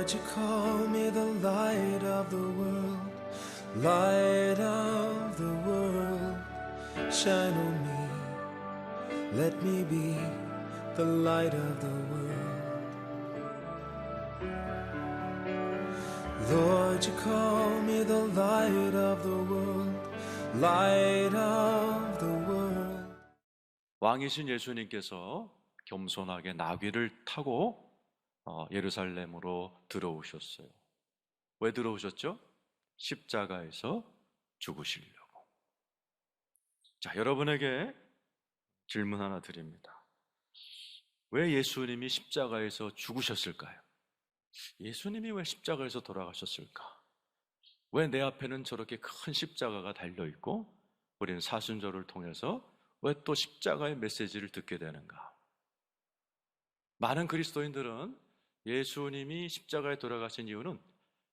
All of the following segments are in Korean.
Lord, you call me the light of the world, light of the world. Shine on me, let me be the light of the world. Lord, you call me the light of the world, light of the world. 왕이신 예수님께서 겸손하게 나귀를 타고 예루살렘으로 들어오셨어요. 왜 들어오셨죠? 십자가에서 죽으시려고. 자, 여러분에게 질문 하나 드립니다. 왜 예수님이 십자가에서 죽으셨을까요? 예수님이 왜 십자가에서 돌아가셨을까? 왜 내 앞에는 저렇게 큰 십자가가 달려있고 우리는 사순절을 통해서 왜 또 십자가의 메시지를 듣게 되는가? 많은 그리스도인들은 예수님이 십자가에 돌아가신 이유는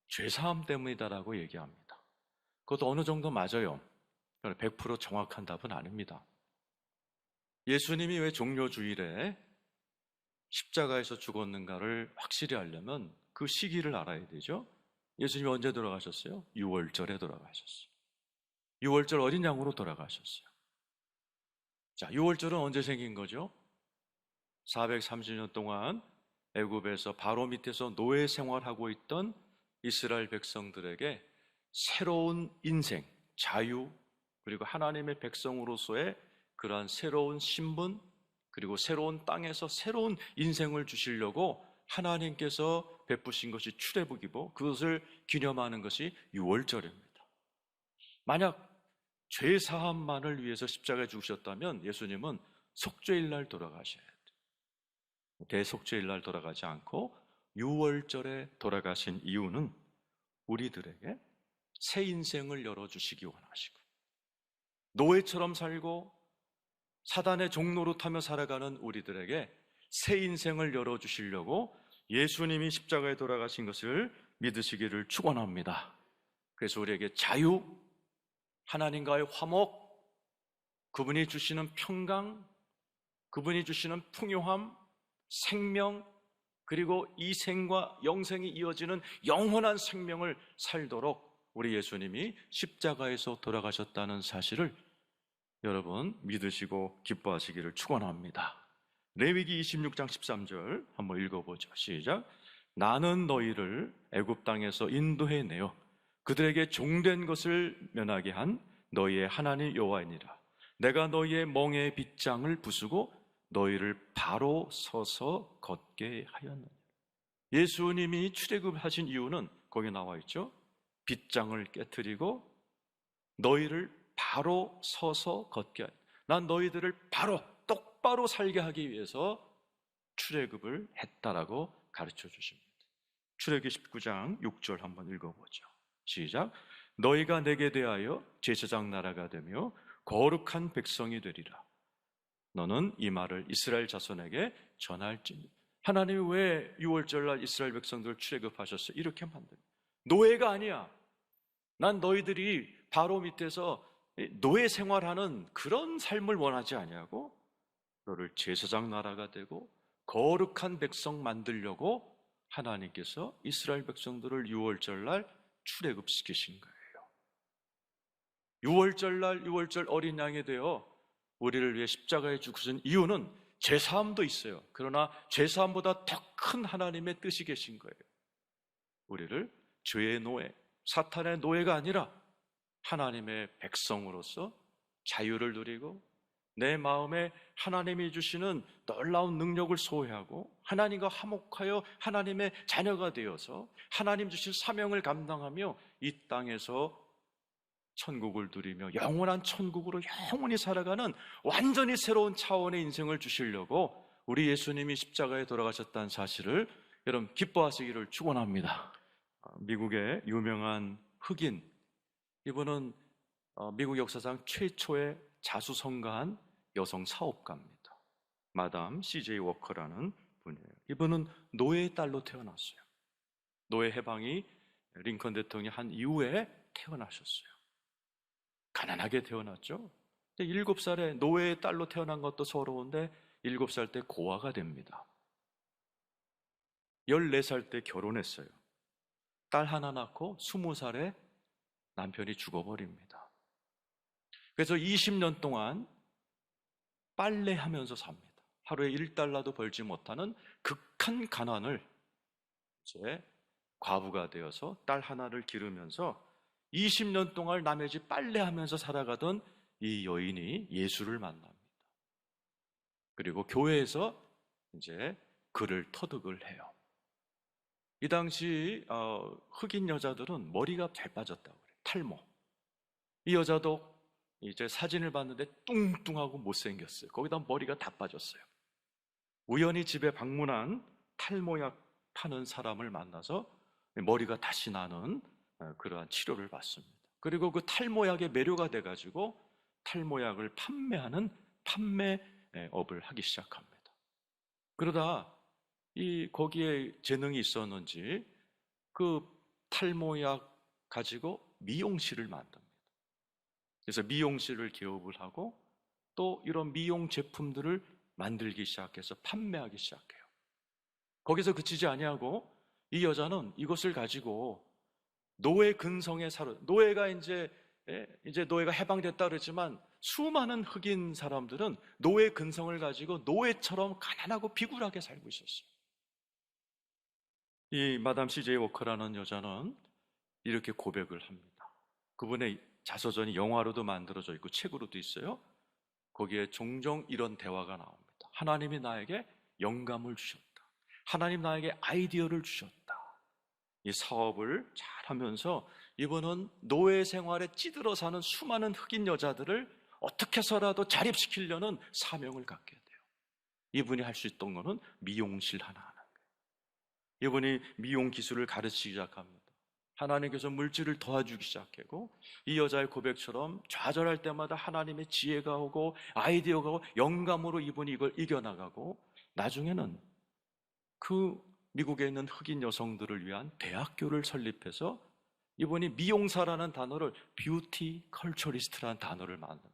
죄사함 때문이다라고 얘기합니다. 그것도 어느 정도 맞아요. 100% 정확한 답은 아닙니다. 예수님이 왜 종료주일에 십자가에서 죽었는가를 확실히 알려면 그 시기를 알아야 되죠. 예수님이 언제 돌아가셨어요? 6월절에 돌아가셨어요. 6월절 어린 양으로 돌아가셨어요. 자, 6월절은 언제 생긴 거죠? 430년 동안 애굽에서 바로 밑에서 노예 생활하고 있던 이스라엘 백성들에게 새로운 인생, 자유, 그리고 하나님의 백성으로서의 그러한 새로운 신분, 그리고 새로운 땅에서 새로운 인생을 주시려고 하나님께서 베푸신 것이 출애굽이고 그것을 기념하는 것이 6월절입니다. 만약 죄 사함만을 위해서 십자가에 죽으셨다면 예수님은 속죄일날 돌아가셔야 돼요. 대속죄일날 돌아가지 않고 6월절에 돌아가신 이유는 우리들에게 새 인생을 열어주시기 원하시고 노예처럼 살고 사단의 종노릇하며 살아가는 우리들에게 새 인생을 열어주시려고 예수님이 십자가에 돌아가신 것을 믿으시기를 축원합니다. 그래서 우리에게 자유, 하나님과의 화목, 그분이 주시는 평강, 그분이 주시는 풍요함, 생명, 그리고 이 생과 영생이 이어지는 영원한 생명을 살도록 우리 예수님이 십자가에서 돌아가셨다는 사실을 여러분 믿으시고 기뻐하시기를 축원합니다. 레위기 26장 13절 한번 읽어보죠. 시작. 나는 너희를 애굽 땅에서 인도해내어 그들에게 종된 것을 면하게 한 너희의 하나님 여호와이니라. 내가 너희의 멍에 빗장을 부수고 너희를 바로 서서 걷게 하였느니라. 예수님이 출애굽하신 이유는 거기 나와 있죠. 빗장을 깨트리고 너희를 바로 서서 걷게 하였다. 난 너희들을 바로 똑바로 살게 하기 위해서 출애굽을 했다라고 가르쳐 주십니다. 출애굽기 19장 6절 한번 읽어보죠. 시작. 너희가 내게 대하여 제사장 나라가 되며 거룩한 백성이 되리라. 너는 이 말을 이스라엘 자손에게 전할지니. 하나님이 왜 6월절날 이스라엘 백성들을 출애굽하셨어요? 이렇게 만듭니다. 노예가 아니야. 난 너희들이 바로 밑에서 노예 생활하는 그런 삶을 원하지 아니하고 너를 제사장 나라가 되고 거룩한 백성 만들려고 하나님께서 이스라엘 백성들을 6월절날 출애굽시키신 거예요. 6월절날 6월절 어린 양이 되어 우리를 위해 십자가에 죽으신 이유는 죄사함도 있어요. 그러나 죄사함보다 더 큰 하나님의 뜻이 계신 거예요. 우리를 죄의 노예, 사탄의 노예가 아니라 하나님의 백성으로서 자유를 누리고 내 마음에 하나님이 주시는 놀라운 능력을 소유하고 하나님과 화목하여 하나님의 자녀가 되어서 하나님 주신 사명을 감당하며 이 땅에서 천국을 누리며 영원한 천국으로 영원히 살아가는 완전히 새로운 차원의 인생을 주시려고 우리 예수님이 십자가에 돌아가셨다는 사실을 여러분 기뻐하시기를 축원합니다. 미국의 유명한 흑인, 이분은 미국 역사상 최초의 자수성가한 여성 사업가입니다. 마담 CJ 워커라는 분이에요. 이분은 노예의 딸로 태어났어요. 노예 해방이 링컨 대통령이 한 이후에 태어나셨어요. 가난하게 태어났죠. 7살에 노예의 딸로 태어난 것도 서러운데 7살 때 고아가 됩니다. 14살 때 결혼했어요. 딸 하나 낳고 20살에 남편이 죽어버립니다. 그래서 20년 동안 빨래하면서 삽니다. 하루에 $1도 벌지 못하는 극한 가난을 이제 과부가 되어서 딸 하나를 기르면서 20년 동안 남의 집 빨래하면서 살아가던 이 여인이 예수를 만납니다. 그리고 교회에서 이제 그를 터득을 해요. 이 당시 흑인 여자들은 머리가 잘 빠졌다고 그래요. 탈모. 이 여자도 이제 사진을 봤는데 뚱뚱하고 못생겼어요. 거기다 머리가 다 빠졌어요. 우연히 집에 방문한 탈모약 파는 사람을 만나서 머리가 다시 나는 그러한 치료를 받습니다. 그리고 그 탈모약에 매료가 돼가지고 탈모약을 판매하는 판매업을 하기 시작합니다. 그러다 거기에 재능이 있었는지 그 탈모약 가지고 미용실을 만듭니다. 그래서 미용실을 개업을 하고 또 이런 미용 제품들을 만들기 시작해서 판매하기 시작해요. 거기서 그치지 아니하고 이 여자는 이것을 가지고 노예 근성에 노예가 이제 노예가 해방됐다 그랬지만 수많은 흑인 사람들은 노예 근성을 가지고 노예처럼 가난하고 비굴하게 살고 있었어요. 이 마담 CJ 워커라는 여자는 이렇게 고백을 합니다. 그분의 자서전이 영화로도 만들어져 있고 책으로도 있어요. 거기에 종종 이런 대화가 나옵니다. 하나님이 나에게 영감을 주셨다. 하나님 나에게 아이디어를 주셨다. 이 사업을 잘 하면서 이분은 노예 생활에 찌들어 사는 수많은 흑인 여자들을 어떻게 해서라도 자립시키려는 사명을 갖게 돼요. 이분이 할 수 있던 거는 미용실 하나 하는 거예요. 이분이 미용 기술을 가르치기 시작합니다. 하나님께서 물질을 도와주기 시작하고 이 여자의 고백처럼 좌절할 때마다 하나님의 지혜가 오고 아이디어가 오고 영감으로 이분이 이걸 이겨나가고 나중에는 그 미국에 있는 흑인 여성들을 위한 대학교를 설립해서 이분이 미용사라는 단어를 뷰티 컬처리스트라는 단어를 만듭니다.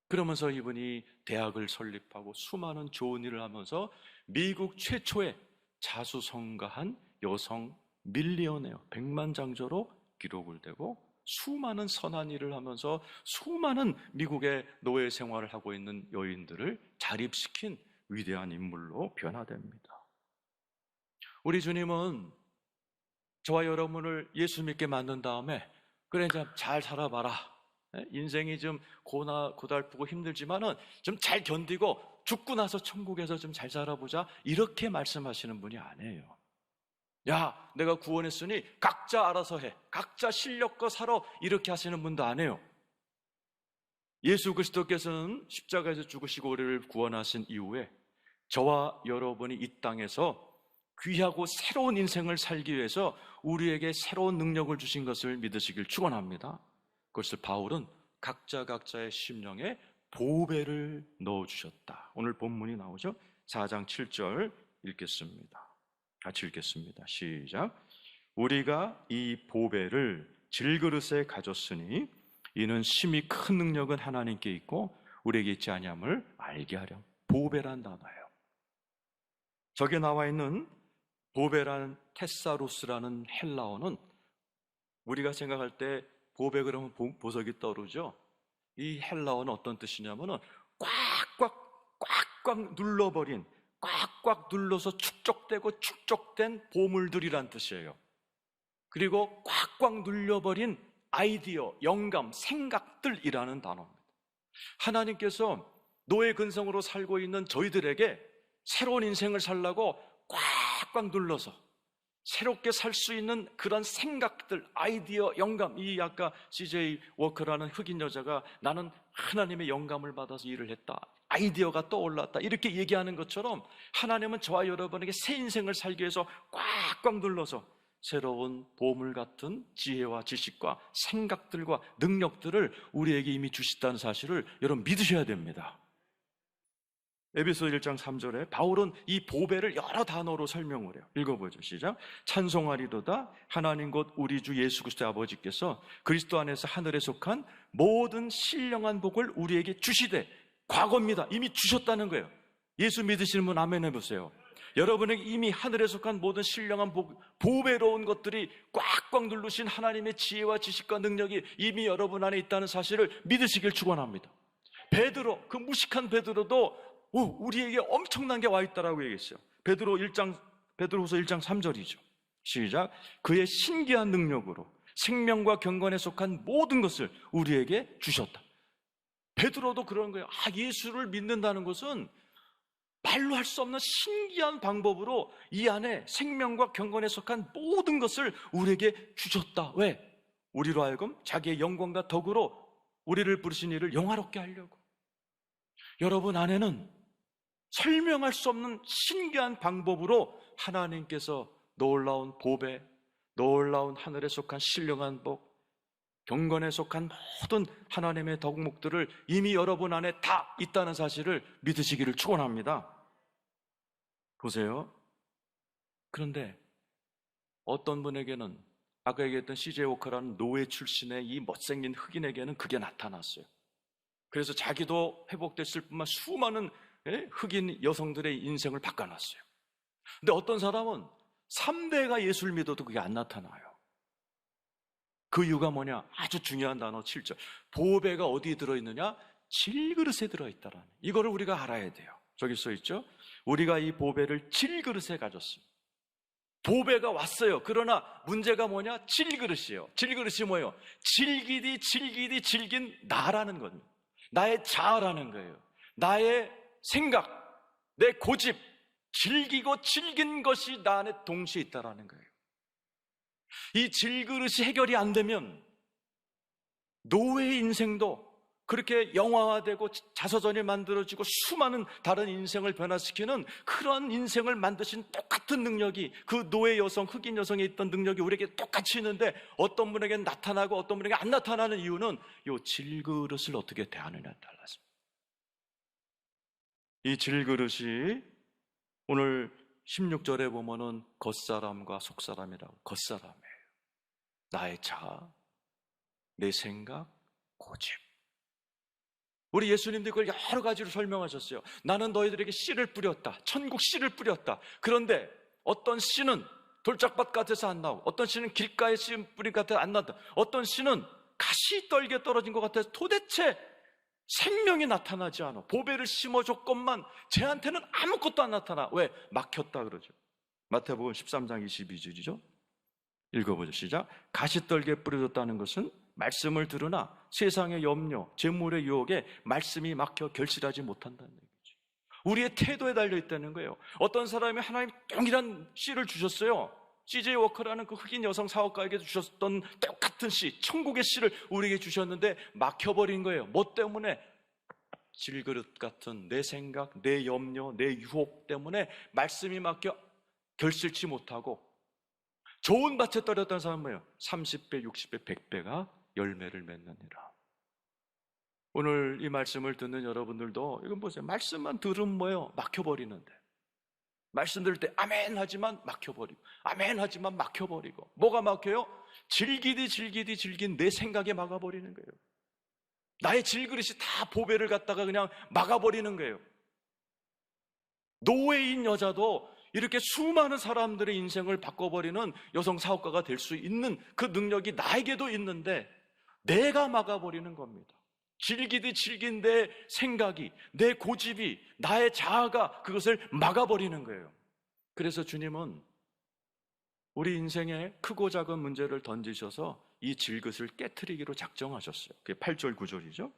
그러면서 이분이 대학을 설립하고 수많은 좋은 일을 하면서 미국 최초의 자수성가한 여성 밀리어네어, 백만장자로 기록을 되고 수많은 선한 일을 하면서 수많은 미국의 노예 생활을 하고 있는 여인들을 자립시킨 위대한 인물로 변화됩니다. 우리 주님은 저와 여러분을 예수 믿게 만든 다음에 그래 이제 잘 살아봐라. 인생이 좀 고달프고 힘들지만은 좀 잘 견디고 죽고 나서 천국에서 좀 잘 살아보자. 이렇게 말씀하시는 분이 아니에요. 야, 내가 구원했으니 각자 알아서 해. 각자 실력껏 살아. 이렇게 하시는 분도 아니에요. 예수 그리스도께서는 십자가에서 죽으시고 우리를 구원하신 이후에 저와 여러분이 이 땅에서 귀하고 새로운 인생을 살기 위해서 우리에게 새로운 능력을 주신 것을 믿으시길 축원합니다. 그것을 바울은 각자의 심령에 보배를 넣어주셨다. 오늘 본문이 나오죠. 4장 7절 읽겠습니다. 같이 읽겠습니다. 시작. 우리가 이 보배를 질그릇에 가졌으니 이는 심히 큰 능력은 하나님께 있고 우리에게 있지 아니함을 알게 하렴. 보배란 단어예요. 저기 나와 있는 보배라는 테사루스라는 헬라어는 우리가 생각할 때 보배 그러면 보석이 떠오르죠. 이 헬라어는 어떤 뜻이냐면은 꽉꽉 눌러버린, 꽉꽉 눌러서 축적된 보물들이란 뜻이에요. 그리고 꽉꽉 눌려버린 아이디어, 영감, 생각들이라는 단어입니다. 하나님께서 노예 근성으로 살고 있는 저희들에게 새로운 인생을 살라고 꽉꽉 눌러서 새롭게 살 수 있는 그런 생각들, 아이디어, 영감. 이 아까 CJ 워커라는 흑인 여자가 나는 하나님의 영감을 받아서 일을 했다. 아이디어가 떠올랐다. 이렇게 얘기하는 것처럼 하나님은 저와 여러분에게 새 인생을 살기 위해서 꽉꽉 눌러서 새로운 보물 같은 지혜와 지식과 생각들과 능력들을 우리에게 이미 주셨다는 사실을 여러분 믿으셔야 됩니다. 에베소서 1장 3절에 바울은 이 보배를 여러 단어로 설명을 해요. 읽어보죠. 시작. 찬송하리로다 하나님 곧 우리 주 예수 그리스도의 아버지께서 그리스도 안에서 하늘에 속한 모든 신령한 복을 우리에게 주시되, 과거입니다. 이미 주셨다는 거예요. 예수 믿으시는 분 아멘 해보세요. 여러분에게 이미 하늘에 속한 모든 신령한 보배로운 것들이 꽉꽉 누르신 하나님의 지혜와 지식과 능력이 이미 여러분 안에 있다는 사실을 믿으시길 축원합니다. 베드로, 그 무식한 베드로도 우리에게 엄청난 게 와 있다라고 얘기했어요. 베드로후서 1장 3절이죠. 시작. 그의 신기한 능력으로 생명과 경건에 속한 모든 것을 우리에게 주셨다. 베드로도 그런 거예요. 예수를 믿는다는 것은 말로 할 수 없는 신기한 방법으로 이 안에 생명과 경건에 속한 모든 것을 우리에게 주셨다. 왜? 우리로 하여금 자기의 영광과 덕으로 우리를 부르신 이를 영화롭게 하려고. 여러분 안에는 설명할 수 없는 신기한 방법으로 하나님께서 놀라운 보배, 놀라운 하늘에 속한 신령한 복, 경건에 속한 모든 하나님의 덕목들을 이미 여러분 안에 다 있다는 사실을 믿으시기를 축원합니다. 보세요. 그런데 어떤 분에게는 아까 얘기했던 CJ 워커라는 노예 출신의 이 못생긴 흑인에게는 그게 나타났어요. 그래서 자기도 회복됐을 뿐만 수많은 흑인 여성들의 인생을 바꿔놨어요. 근데 어떤 사람은 3대가 예수를 믿어도 그게 안 나타나요. 그 이유가 뭐냐? 아주 중요한 단어 7절. 보배가 어디에 들어있느냐? 질그릇에 들어있다라는, 이거를 우리가 알아야 돼요. 저기 써있죠? 우리가 이 보배를 질그릇에 가졌어요. 보배가 왔어요. 그러나 문제가 뭐냐? 질그릇이에요. 질그릇이 뭐예요? 질긴 나라는 겁니다. 나의 자아라는 거예요. 나의 생각, 내 고집, 질긴 것이 나 안에 동시에 있다라는 거예요. 이 질그릇이 해결이 안 되면 노예의 인생도 그렇게 영화화되고 자서전이 만들어지고 수많은 다른 인생을 변화시키는 그런 인생을 만드신 똑같은 능력이, 그 노예 여성, 흑인 여성에 있던 능력이 우리에게 똑같이 있는데 어떤 분에게는 나타나고 어떤 분에게 안 나타나는 이유는 이 질그릇을 어떻게 대하느냐에 달랐습니다. 이 질그릇이 오늘 16절에 보면은 겉사람과 속사람이라고. 겉사람이에요. 나의 자아, 내 생각, 고집. 우리 예수님도 그걸 여러 가지로 설명하셨어요. 나는 너희들에게 씨를 뿌렸다. 천국 씨를 뿌렸다. 그런데 어떤 씨는 돌짝밭 같아서 안 나오고, 어떤 씨는 길가에 씨 뿌린 것 같아서 안 나온다. 어떤 씨는 가시 떨게 떨어진 것 같아서 도대체 생명이 나타나지 않아. 보배를 심어줬건만 쟤한테는 아무것도 안 나타나. 왜? 막혔다 그러죠. 마태복음 13장 22절이죠. 읽어보죠. 시작. 가시떨기에 뿌려졌다는 것은 말씀을 들으나 세상의 염려, 재물의 유혹에 말씀이 막혀 결실하지 못한다는 얘기죠. 우리의 태도에 달려있다는 거예요. 어떤 사람이 하나님 동일한 씨를 주셨어요. CJ 워커라는 그 흑인 여성 사업가에게 주셨던 똑같은 씨, 천국의 씨를 우리에게 주셨는데 막혀버린 거예요. 뭐 때문에? 질그릇 같은 내 생각, 내 염려, 내 유혹 때문에 말씀이 막혀 결실치 못하고, 좋은 밭에 떨었던 사람은 뭐예요? 30배, 60배, 100배가 열매를 맺느니라. 오늘 이 말씀을 듣는 여러분들도 이건 보세요. 말씀만 들으면 뭐예요? 막혀버리는데. 말씀 들을 때 아멘 하지만 막혀버리고, 아멘 하지만 막혀버리고. 뭐가 막혀요? 질긴 내 생각에 막아버리는 거예요. 나의 질그릇이 다 보배를 갖다가 그냥 막아버리는 거예요. 노예인 여자도 이렇게 수많은 사람들의 인생을 바꿔버리는 여성 사업가가 될 수 있는 그 능력이 나에게도 있는데 내가 막아버리는 겁니다. 질긴 내 생각이, 내 고집이, 나의 자아가 그것을 막아버리는 거예요. 그래서 주님은 우리 인생에 크고 작은 문제를 던지셔서 이 질그릇을 깨트리기로 작정하셨어요. 그게 8절 9절이죠.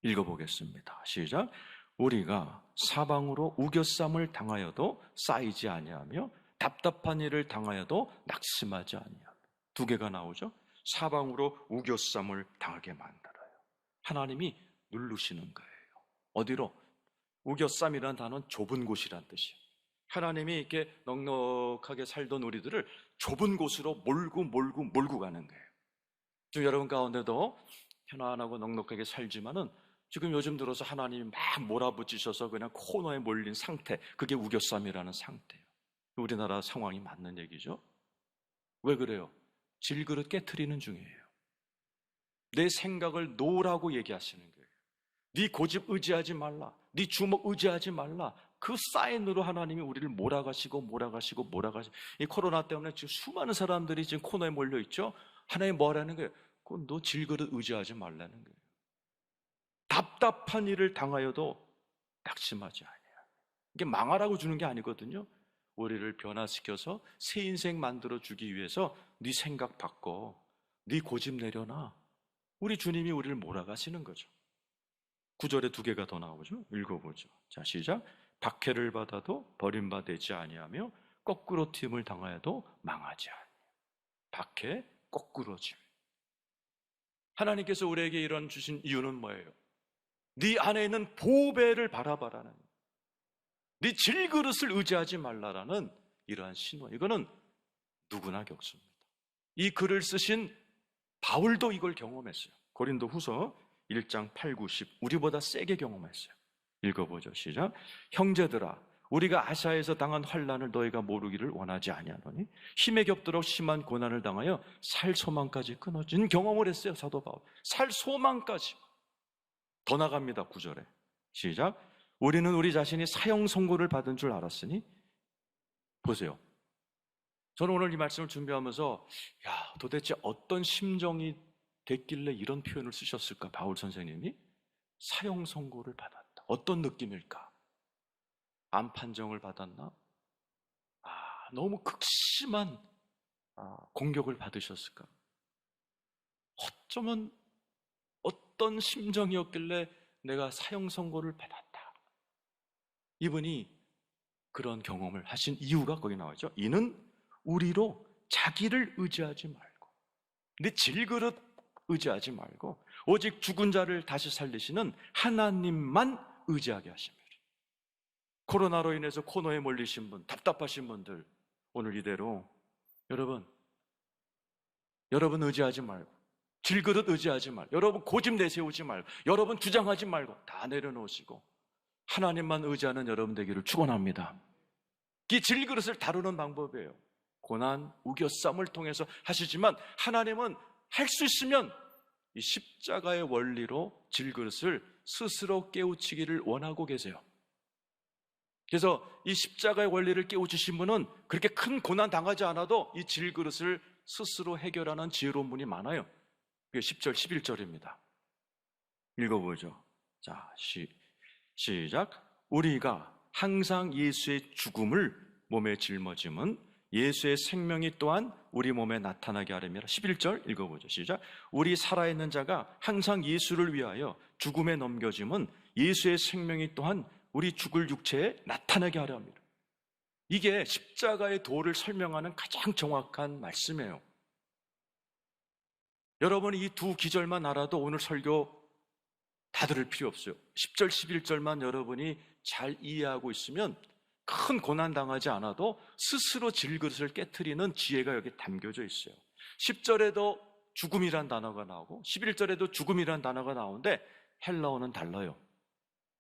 읽어보겠습니다. 시작. 우리가 사방으로 우겨쌈을 당하여도 쌓이지 아니하며 답답한 일을 당하여도 낙심하지 아니하며. 두 개가 나오죠. 사방으로 우겨쌈을 당하게 만들어요. 하나님이 누르시는 거예요. 어디로? 우겨쌈이라는 단어는 좁은 곳이란 뜻이에요. 하나님이 이렇게 넉넉하게 살던 우리들을 좁은 곳으로 몰고 가는 거예요. 지금 여러분 가운데도 편안하고 넉넉하게 살지만은 지금 요즘 들어서 하나님이 막 몰아붙이셔서 그냥 코너에 몰린 상태, 그게 우겨쌈이라는 상태예요. 우리나라 상황이 맞는 얘기죠. 왜 그래요? 질그릇 깨트리는 중이에요. 내 생각을 놓으라고 얘기하시는 거예요. 네 고집 의지하지 말라, 네 주먹 의지하지 말라. 그 사인으로 하나님이 우리를 몰아가시고 이 코로나 때문에 지금 수많은 사람들이 지금 코너에 몰려 있죠. 하나님 뭐라는 거예요? 그건 너 질그릇 의지하지 말라는 거예요. 답답한 일을 당하여도 낙심하지 아니야. 이게 망하라고 주는 게 아니거든요. 우리를 변화시켜서 새 인생 만들어주기 위해서 네 생각 바꿔, 네 고집 내려놔. 우리 주님이 우리를 몰아가시는 거죠. 9절에 2개가 더 나오죠. 읽어보죠. 자, 시작. 박해를 받아도 버림받지 아니하며 거꾸로 튀임을 당하여도 망하지 아니하며. 박해, 거꾸로짐. 하나님께서 우리에게 이런 주신 이유는 뭐예요? 네 안에 있는 보배를 바라봐라는, 네 질그릇을 의지하지 말라라는 이러한 신호. 이거는 누구나 겪습니다. 이 글을 쓰신 바울도 이걸 경험했어요. 고린도 후서 1장 8, 9, 10 우리보다 세게 경험했어요. 읽어보죠. 시작. 형제들아, 우리가 아시아에서 당한 환난을 너희가 모르기를 원하지 아니하노니 힘에 겹도록 심한 고난을 당하여 살 소망까지 끊어진 경험을 했어요. 사도 바울. 살 소망까지. 더 나갑니다. 9절에. 시작. 우리는 우리 자신이 사형 선고를 받은 줄 알았으니. 보세요. 저는 오늘 이 말씀을 준비하면서 도대체 어떤 심정이 됐길래 이런 표현을 쓰셨을까? 바울 선생님이 사형 선고를 받았다. 어떤 느낌일까? 암 판정을 받았나? 너무 극심한 공격을 받으셨을까? 어쩌면 어떤 심정이었길래 내가 사형 선고를 받았다. 이분이 그런 경험을 하신 이유가 거기 나와있죠. 이는 우리로 자기를 의지하지 말고, 내 질그릇 의지하지 말고 오직 죽은 자를 다시 살리시는 하나님만 의지하게 하십니다. 코로나로 인해서 코너에 몰리신 분, 답답하신 분들, 오늘 이대로 여러분 의지하지 말고, 질그릇 의지하지 말고, 여러분 고집 내세우지 말고, 여러분 주장하지 말고 다 내려놓으시고 하나님만 의지하는 여러분 되기를 축원합니다. 이 질그릇을 다루는 방법이에요. 고난, 우겨쌈을 통해서 하시지만 하나님은 할 수 있으면 이 십자가의 원리로 질그릇을 스스로 깨우치기를 원하고 계세요. 그래서 이 십자가의 원리를 깨우치신 분은 그렇게 큰 고난 당하지 않아도 이 질그릇을 스스로 해결하는 지혜로운 분이 많아요. 그게 10절, 11절입니다. 읽어보죠. 자, 시작. 우리가 항상 예수의 죽음을 몸에 짊어짐은 예수의 생명이 또한 우리 몸에 나타나게 하려니라. 11절 읽어보죠. 시작. 우리 살아있는 자가 항상 예수를 위하여 죽음에 넘겨짐은 예수의 생명이 또한 우리 죽을 육체에 나타나게 하려 합니다. 이게 십자가의 도를 설명하는 가장 정확한 말씀이에요. 여러분이 이 두 기절만 알아도 오늘 설교 다 들을 필요 없어요. 10절, 11절만 여러분이 잘 이해하고 있으면 큰 고난 당하지 않아도 스스로 질그릇을 깨트리는 지혜가 여기 담겨져 있어요. 10절에도 죽음이란 단어가 나오고 11절에도 죽음이란 단어가 나오는데 헬라어는 달라요.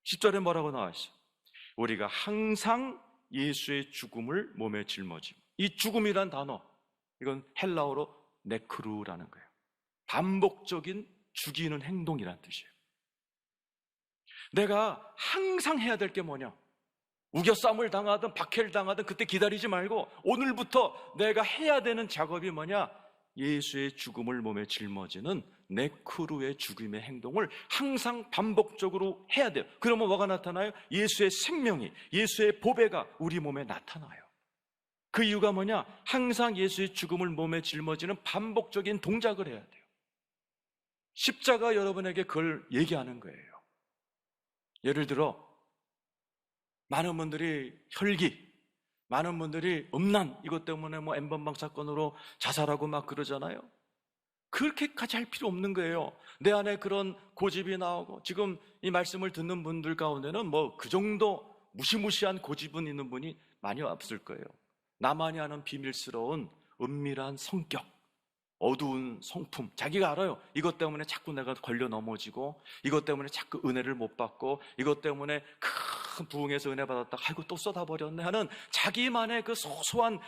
10절에 뭐라고 나와 있어요? 우리가 항상 예수의 죽음을 몸에 짊어짐. 이 죽음이란 단어, 이건 헬라어로 네크루라는 거예요. 반복적인 죽이는 행동이란 뜻이에요. 내가 항상 해야 될 게 뭐냐? 우겨쌈을 당하든 박해를 당하든 그때 기다리지 말고 오늘부터 내가 해야 되는 작업이 뭐냐? 예수의 죽음을 몸에 짊어지는 네크루의 죽임의 행동을 항상 반복적으로 해야 돼요. 그러면 뭐가 나타나요? 예수의 생명이, 예수의 보배가 우리 몸에 나타나요. 그 이유가 뭐냐? 항상 예수의 죽음을 몸에 짊어지는 반복적인 동작을 해야 돼요. 십자가 여러분에게 그걸 얘기하는 거예요. 예를 들어 많은 분들이 혈기, 많은 분들이 음란, 이것 때문에 N번방 사건으로 자살하고 막 그러잖아요. 그렇게까지 할 필요 없는 거예요. 내 안에 그런 고집이 나오고, 지금 이 말씀을 듣는 분들 가운데는 그 정도 무시무시한 고집은 있는 분이 많이 없을 거예요. 나만이 아는 비밀스러운 은밀한 성격, 어두운 성품, 자기가 알아요. 이것 때문에 자꾸 내가 걸려 넘어지고, 이것 때문에 자꾸 은혜를 못 받고, 이것 때문에 큰 부흥에서 은혜 받았다가 아이고 또 쏟아버렸네 하는 자기만의 그 소소한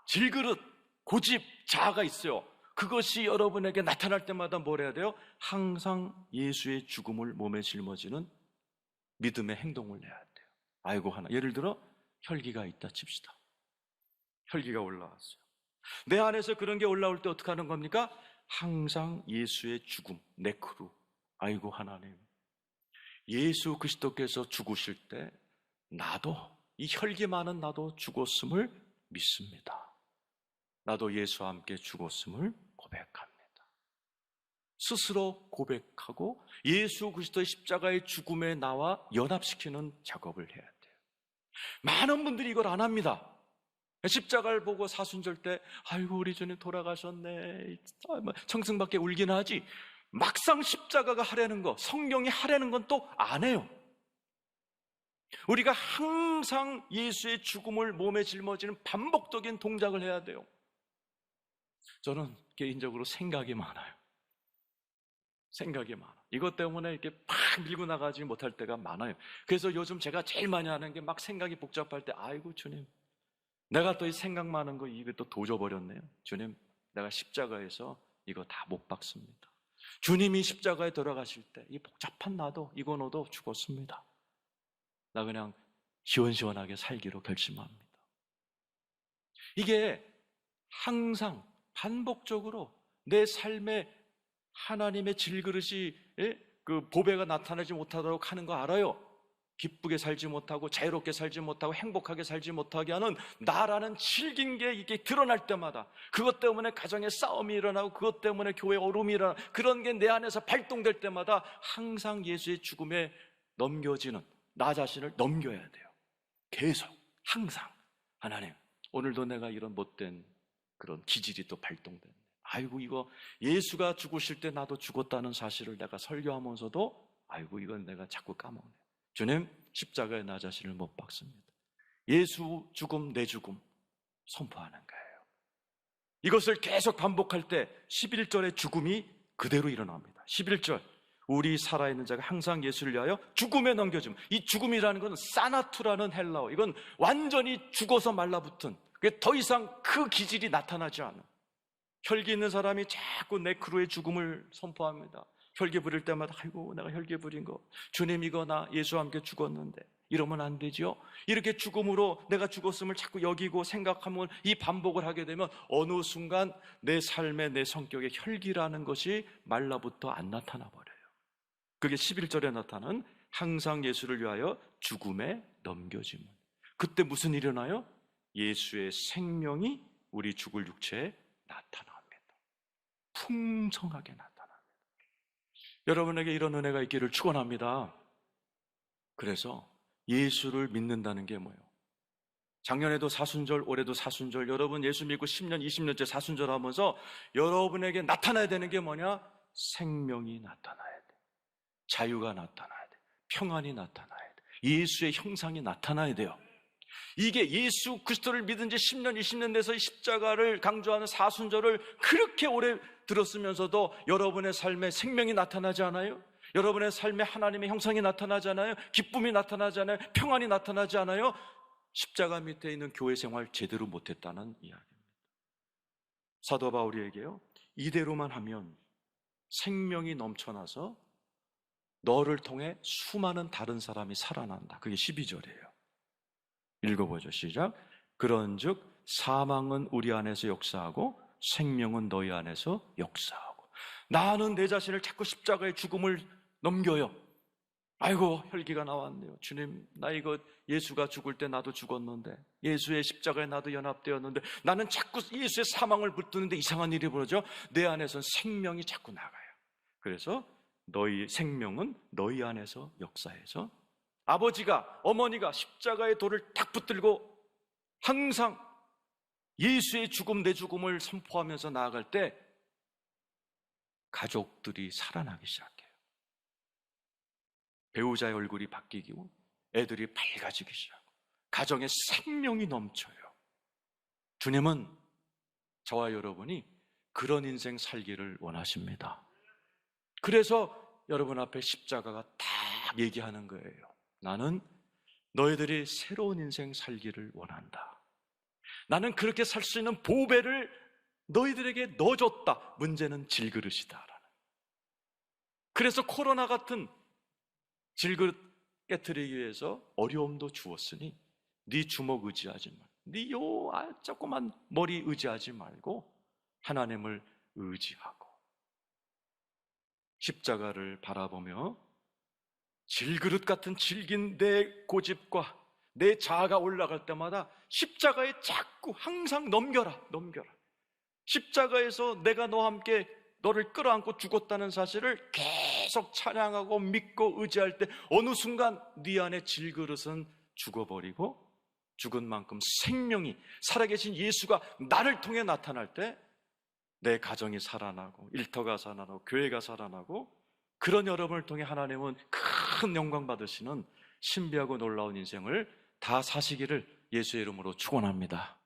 질그릇, 고집, 자아가 있어요. 그것이 여러분에게 나타날 때마다 뭘 해야 돼요? 항상 예수의 죽음을 몸에 짊어지는 믿음의 행동을 해야 돼요. 아이고 하나. 예를 들어 혈기가 있다 칩시다. 혈기가 올라왔어요. 내 안에서 그런 게 올라올 때 어떻게 하는 겁니까? 항상 예수의 죽음, 네크루. 아이고 하나님, 예수 그리스도께서 죽으실 때 나도, 이 혈기 많은 나도 죽었음을 믿습니다. 나도 예수와 함께 죽었음을 고백합니다. 스스로 고백하고 예수 그리스도의 십자가의 죽음에 나와 연합시키는 작업을 해야 돼요. 많은 분들이 이걸 안 합니다. 십자가를 보고 사순절 때 아이고 우리 주님 돌아가셨네, 청승밖에 울긴 하지, 막상 십자가가 하려는 거, 성경이 하려는 건 또 안 해요. 우리가 항상 예수의 죽음을 몸에 짊어지는 반복적인 동작을 해야 돼요. 저는 개인적으로 생각이 많아요. 생각이 많아. 이것 때문에 이렇게 팍 밀고 나가지 못할 때가 많아요. 그래서 요즘 제가 제일 많이 하는 게 막 생각이 복잡할 때 아이고 주님, 내가 또 이 생각 많은 거 입에 또 도져버렸네요. 주님, 내가 십자가에서 이거 다 못 박습니다. 주님이 십자가에 돌아가실 때 이 복잡한 나도, 이거 너도 죽었습니다. 나 그냥 시원시원하게 살기로 결심합니다. 이게 항상 반복적으로 내 삶에 하나님의 질그릇이, 그 보배가 나타나지 못하도록 하는 거 알아요? 기쁘게 살지 못하고 자유롭게 살지 못하고 행복하게 살지 못하게 하는 나라는 질긴 게 이게 드러날 때마다, 그것 때문에 가정에 싸움이 일어나고 그것 때문에 교회에 어려움이 일어나고 그런 게 내 안에서 발동될 때마다 항상 예수의 죽음에 넘겨지는 나 자신을 넘겨야 돼요. 계속 항상 하나님, 오늘도 내가 이런 못된 그런 기질이 또 발동됐네. 아이고 이거 예수가 죽으실 때 나도 죽었다는 사실을 내가 설교하면서도 아이고 이건 내가 자꾸 까먹네. 주님, 십자가에 나 자신을 못 박습니다. 예수 죽음, 내 죽음 선포하는 거예요. 이것을 계속 반복할 때 11절의 죽음이 그대로 일어납니다. 11절, 우리 살아있는 자가 항상 예수를 위하여 죽음에 넘겨줌. 이 죽음이라는 것은 사나투라는 헬라어, 이건 완전히 죽어서 말라붙은, 더 이상 그 기질이 나타나지 않은, 혈기 있는 사람이 자꾸 네크루의 죽음을 선포합니다. 혈기 부릴 때마다 아이고 내가 혈기 부린 거, 주님 이거 나 예수와 함께 죽었는데 이러면 안 되죠. 이렇게 죽음으로 내가 죽었음을 자꾸 여기고 생각하면, 이 반복을 하게 되면 어느 순간 내 삶에, 내 성격에 혈기라는 것이 말라붙어 안 나타나 버려요. 그게 11절에 나타나는 항상 예수를 위하여 죽음에 넘겨짐은, 그때 무슨 일이 일어나요? 예수의 생명이 우리 죽을 육체에 나타납니다. 풍성하게 나타납니다. 여러분에게 이런 은혜가 있기를 축원합니다. 그래서 예수를 믿는다는 게 뭐예요? 작년에도 사순절, 올해도 사순절, 여러분 예수 믿고 10년, 20년째 사순절 하면서 여러분에게 나타나야 되는 게 뭐냐? 생명이 나타나야 돼. 자유가 나타나야 돼. 평안이 나타나야 돼. 예수의 형상이 나타나야 돼요. 이게 예수 그리스도를 믿은 지 10년, 20년 돼서 십자가를 강조하는 사순절을 그렇게 오래 들었으면서도 여러분의 삶에 생명이 나타나지 않아요? 여러분의 삶에 하나님의 형상이 나타나지 않아요? 기쁨이 나타나지 않아요? 평안이 나타나지 않아요? 십자가 밑에 있는 교회 생활 제대로 못했다는 이야기입니다. 사도 바울에게요, 이대로만 하면 생명이 넘쳐나서 너를 통해 수많은 다른 사람이 살아난다. 그게 12절이에요. 읽어보죠. 시작. 그런즉 사망은 우리 안에서 역사하고 생명은 너희 안에서 역사하고. 나는 내 자신을 자꾸 십자가의 죽음을 넘겨요. 아이고 혈기가 나왔네요. 주님, 나 이거 예수가 죽을 때 나도 죽었는데, 예수의 십자가에 나도 연합되었는데, 나는 자꾸 예수의 사망을 붙드는데 이상한 일이 벌어져. 내 안에서는 생명이 자꾸 나가요. 그래서 너희 생명은 너희 안에서 역사해서, 아버지가, 어머니가 십자가의 돌을 딱 붙들고 항상 예수의 죽음, 내 죽음을 선포하면서 나아갈 때 가족들이 살아나기 시작해요. 배우자의 얼굴이 바뀌고 애들이 밝아지기 시작하고 가정에 생명이 넘쳐요. 주님은 저와 여러분이 그런 인생 살기를 원하십니다. 그래서 여러분 앞에 십자가가 딱 얘기하는 거예요. 나는 너희들이 새로운 인생 살기를 원한다. 나는 그렇게 살 수 있는 보배를 너희들에게 넣어줬다. 문제는 질그릇이다. 그래서 코로나 같은 질그릇 깨트리기 위해서 어려움도 주었으니 네 주먹 의지하지 말고 네 조그만 머리 의지하지 말고 하나님을 의지하고 십자가를 바라보며 질그릇 같은 질긴 내 고집과 내 자아가 올라갈 때마다 십자가에 자꾸 항상 넘겨라. 십자가에서 내가 너와 함께 너를 끌어안고 죽었다는 사실을 계속 찬양하고 믿고 의지할 때 어느 순간 네 안에 질그릇은 죽어버리고 죽은 만큼 생명이 살아계신 예수가 나를 통해 나타날 때 내 가정이 살아나고 일터가 살아나고 교회가 살아나고 그런 여러분을 통해 하나님은 큰 영광 받으시는 신비하고 놀라운 인생을 다 사시기를 예수의 이름으로 축원합니다.